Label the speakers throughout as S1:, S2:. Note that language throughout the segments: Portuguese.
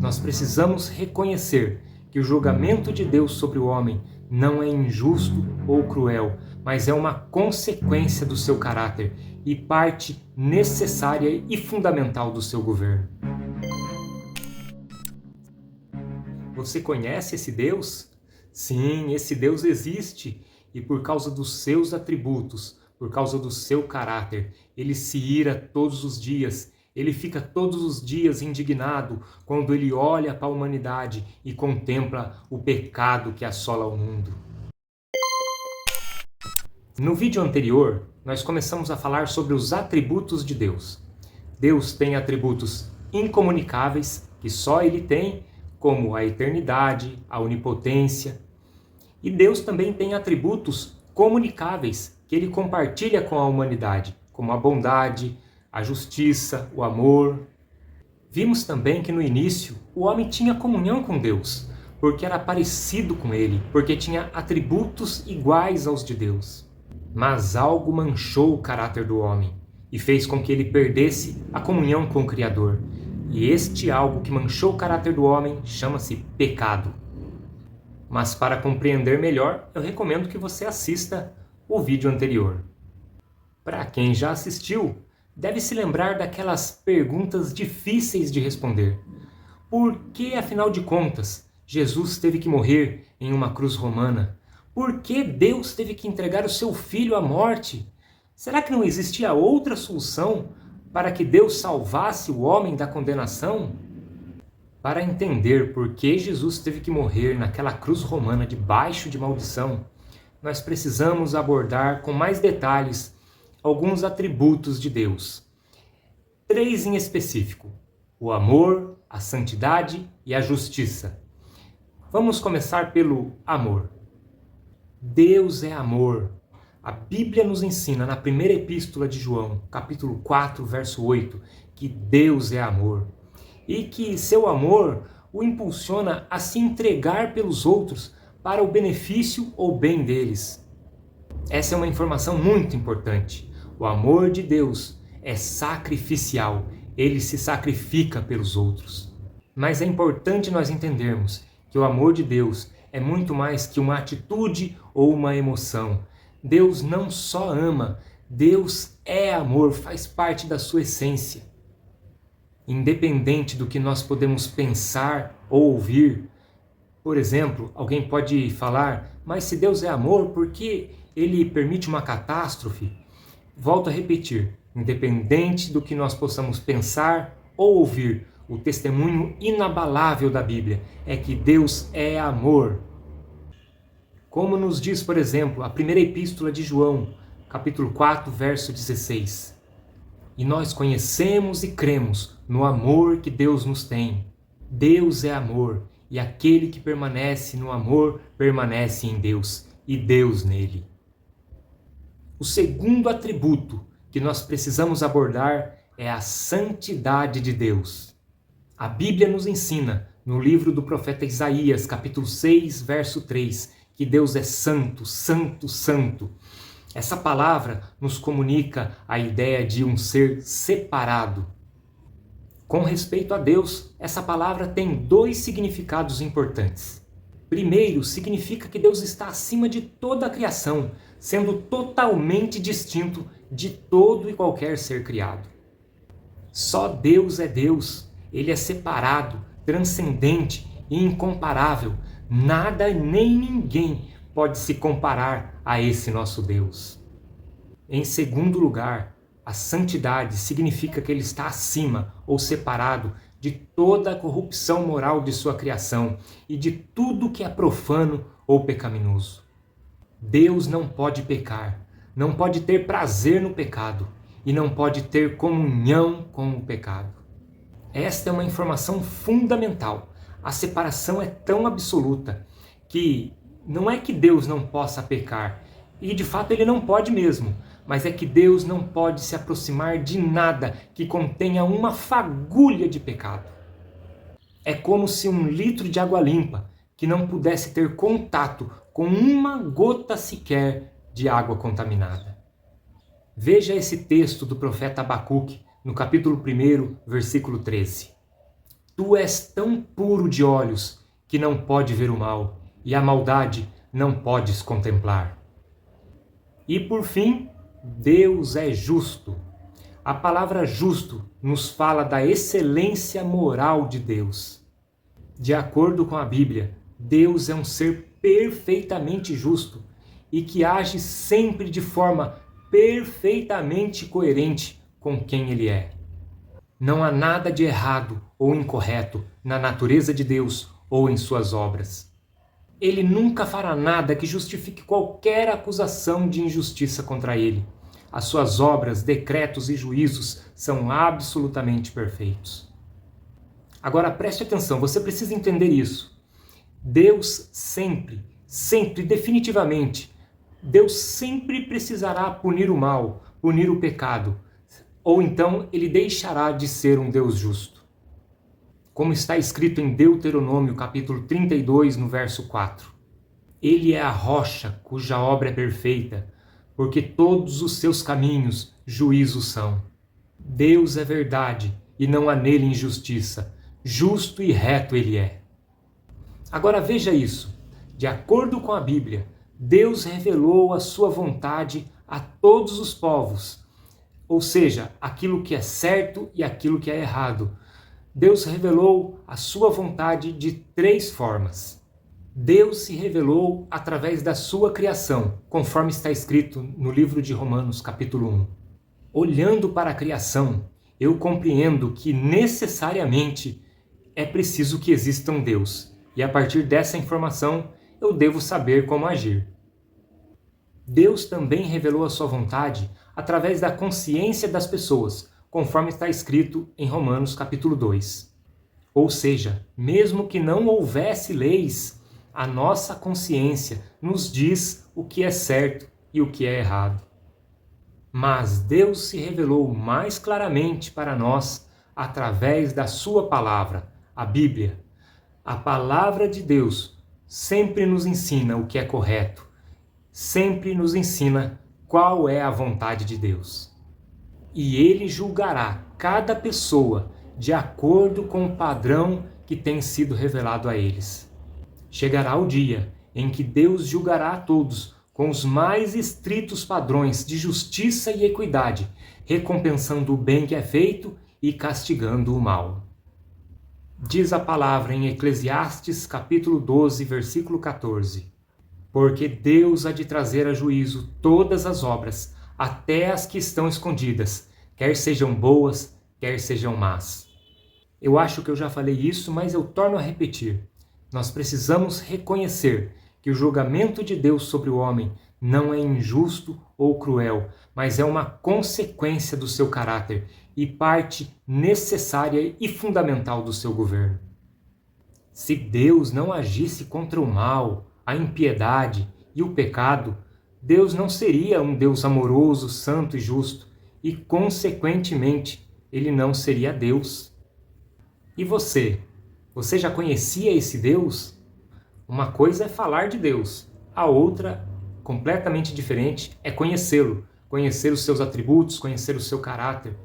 S1: nós precisamos reconhecer que o julgamento de Deus sobre o homem não é injusto ou cruel, mas é uma consequência do seu caráter e parte necessária e fundamental do seu governo. Você conhece esse Deus? Sim, esse Deus existe e por causa dos seus atributos, por causa do seu caráter, ele se ira todos os dias. Ele fica todos os dias indignado quando ele olha para a humanidade e contempla o pecado que assola o mundo. No vídeo anterior, nós começamos a falar sobre os atributos de Deus. Deus tem atributos incomunicáveis, que só ele tem, como a eternidade, a onipotência. E Deus também tem atributos comunicáveis, que ele compartilha com a humanidade, como a bondade, a justiça, o amor. Vimos também que no início o homem tinha comunhão com Deus, porque era parecido com ele, porque tinha atributos iguais aos de Deus. Mas algo manchou o caráter do homem e fez com que ele perdesse a comunhão com o Criador. E este algo que manchou o caráter do homem chama-se pecado. Mas para compreender melhor, eu recomendo que você assista o vídeo anterior. Para quem já assistiu, deve se lembrar daquelas perguntas difíceis de responder. Por que, afinal de contas, Jesus teve que morrer em uma cruz romana? Por que Deus teve que entregar o seu filho à morte? Será que não existia outra solução para que Deus salvasse o homem da condenação? Para entender por que Jesus teve que morrer naquela cruz romana debaixo de maldição, nós precisamos abordar com mais detalhes alguns atributos de Deus. 3 em específico: o amor, a santidade e a justiça. Vamos começar pelo amor. Deus é amor. A Bíblia nos ensina na primeira epístola de João, capítulo 4, verso 8, que Deus é amor. E que seu amor o impulsiona a se entregar pelos outros para o benefício ou bem deles. Essa é uma informação muito importante. O amor de Deus é sacrificial, ele se sacrifica pelos outros. Mas é importante nós entendermos que o amor de Deus é muito mais que uma atitude ou uma emoção. Deus não só ama, Deus é amor, faz parte da sua essência. Independente do que nós podemos pensar ou ouvir, por exemplo, alguém pode falar, mas se Deus é amor, por que ele permite uma catástrofe? Volto a repetir, independente do que nós possamos pensar ou ouvir, o testemunho inabalável da Bíblia é que Deus é amor. Como nos diz, por exemplo, a primeira epístola de João, capítulo 4, verso 16. E nós conhecemos e cremos no amor que Deus nos tem. Deus é amor, e aquele que permanece no amor permanece em Deus, e Deus nele. O segundo atributo que nós precisamos abordar é a santidade de Deus. A Bíblia nos ensina, no livro do profeta Isaías, capítulo 6, verso 3, que Deus é santo, santo, santo. Essa palavra nos comunica a ideia de um ser separado. Com respeito a Deus, essa palavra tem 2 significados importantes. Primeiro, significa que Deus está acima de toda a criação, sendo totalmente distinto de todo e qualquer ser criado. Só Deus é Deus, ele é separado, transcendente e incomparável. Nada nem ninguém pode se comparar a esse nosso Deus. Em segundo lugar, a santidade significa que ele está acima ou separado de toda a corrupção moral de sua criação e de tudo que é profano ou pecaminoso. Deus não pode pecar, não pode ter prazer no pecado e não pode ter comunhão com o pecado. Esta é uma informação fundamental. A separação é tão absoluta que não é que Deus não possa pecar, e de fato ele não pode mesmo, mas é que Deus não pode se aproximar de nada que contenha uma fagulha de pecado. É como se 1 litro de água limpa que não pudesse ter contato com uma gota sequer de água contaminada. Veja esse texto do profeta Abacuque, no capítulo 1, versículo 13. Tu és tão puro de olhos que não pode ver o mal, e a maldade não podes contemplar. E por fim, Deus é justo. A palavra justo nos fala da excelência moral de Deus. De acordo com a Bíblia, Deus é um ser perfeitamente justo e que age sempre de forma perfeitamente coerente com quem Ele é. Não há nada de errado ou incorreto na natureza de Deus ou em suas obras. Ele nunca fará nada que justifique qualquer acusação de injustiça contra ele. As suas obras, decretos e juízos são absolutamente perfeitos. Agora preste atenção, você precisa entender isso. Deus sempre, definitivamente, Deus sempre precisará punir o mal, punir o pecado, ou então ele deixará de ser um Deus justo. Como está escrito em Deuteronômio capítulo 32, no verso 4. Ele é a rocha cuja obra é perfeita, porque todos os seus caminhos juízos são. Deus é verdade e não há nele injustiça, justo e reto ele é. Agora veja isso, de acordo com a Bíblia, Deus revelou a sua vontade a todos os povos, ou seja, aquilo que é certo e aquilo que é errado. Deus revelou a sua vontade de 3 formas. Deus se revelou através da sua criação, conforme está escrito no livro de Romanos, capítulo 1. Olhando para a criação, eu compreendo que necessariamente é preciso que exista um Deus, e a partir dessa informação eu devo saber como agir. Deus também revelou a sua vontade através da consciência das pessoas, conforme está escrito em Romanos capítulo 2. Ou seja, mesmo que não houvesse leis, a nossa consciência nos diz o que é certo e o que é errado. Mas Deus se revelou mais claramente para nós através da sua palavra, a Bíblia. A palavra de Deus sempre nos ensina o que é correto, sempre nos ensina qual é a vontade de Deus. E Ele julgará cada pessoa de acordo com o padrão que tem sido revelado a eles. Chegará o dia em que Deus julgará a todos com os mais estritos padrões de justiça e equidade, recompensando o bem que é feito e castigando o mal. Diz a palavra em Eclesiastes capítulo 12, versículo 14. Porque Deus há de trazer a juízo todas as obras, até as que estão escondidas, quer sejam boas, quer sejam más. Eu acho que eu já falei isso, mas eu torno a repetir. Nós precisamos reconhecer que o julgamento de Deus sobre o homem não é injusto ou cruel, mas é uma consequência do seu caráter e parte necessária e fundamental do seu governo. Se Deus não agisse contra o mal, a impiedade e o pecado, Deus não seria um Deus amoroso, santo e justo, e, consequentemente, ele não seria Deus. E você? Você já conhecia esse Deus? Uma coisa é falar de Deus, a outra, completamente diferente, é conhecê-lo, conhecer os seus atributos, conhecer o seu caráter.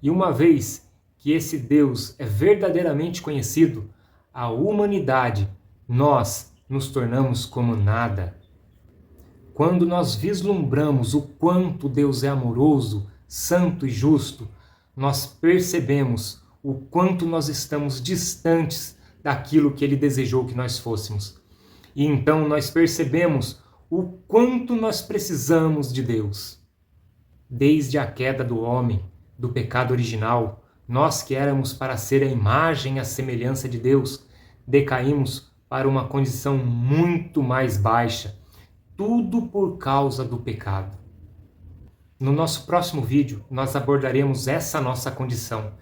S1: E uma vez que esse Deus é verdadeiramente conhecido, a humanidade, nós nos tornamos como nada. Quando nós vislumbramos o quanto Deus é amoroso, santo e justo, nós percebemos o quanto nós estamos distantes daquilo que Ele desejou que nós fôssemos. E então nós percebemos o quanto nós precisamos de Deus. Desde a queda do homem, do pecado original, nós que éramos para ser a imagem e a semelhança de Deus, decaímos para uma condição muito mais baixa, tudo por causa do pecado. No nosso próximo vídeo, nós abordaremos essa nossa condição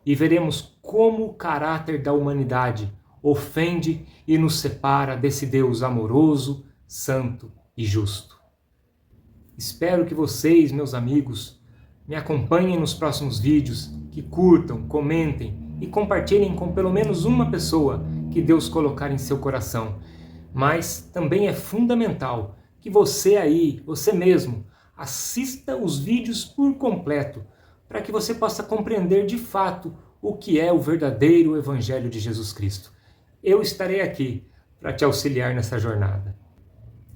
S1: e veremos como o caráter da humanidade ofende e nos separa desse Deus amoroso, santo e justo. Espero que vocês, meus amigos, me acompanhem nos próximos vídeos, que curtam, comentem e compartilhem com pelo menos uma pessoa que Deus colocar em seu coração. Mas também é fundamental que você aí, você mesmo, assista os vídeos por completo, para que você possa compreender de fato o que é o verdadeiro Evangelho de Jesus Cristo. Eu estarei aqui para te auxiliar nessa jornada.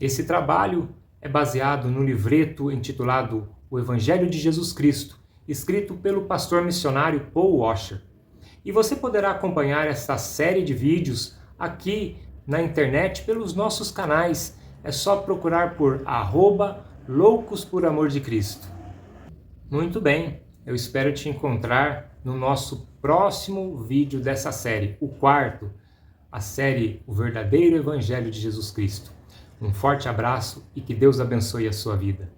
S1: Esse trabalho é baseado no livreto intitulado O Evangelho de Jesus Cristo, escrito pelo pastor missionário Paul Washer. E você poderá acompanhar essa série de vídeos aqui na internet pelos nossos canais. É só procurar por @Loucos por Amor de Cristo. Muito bem, eu espero te encontrar no nosso próximo vídeo dessa série, o quarto, a série O Verdadeiro Evangelho de Jesus Cristo. Um forte abraço e que Deus abençoe a sua vida.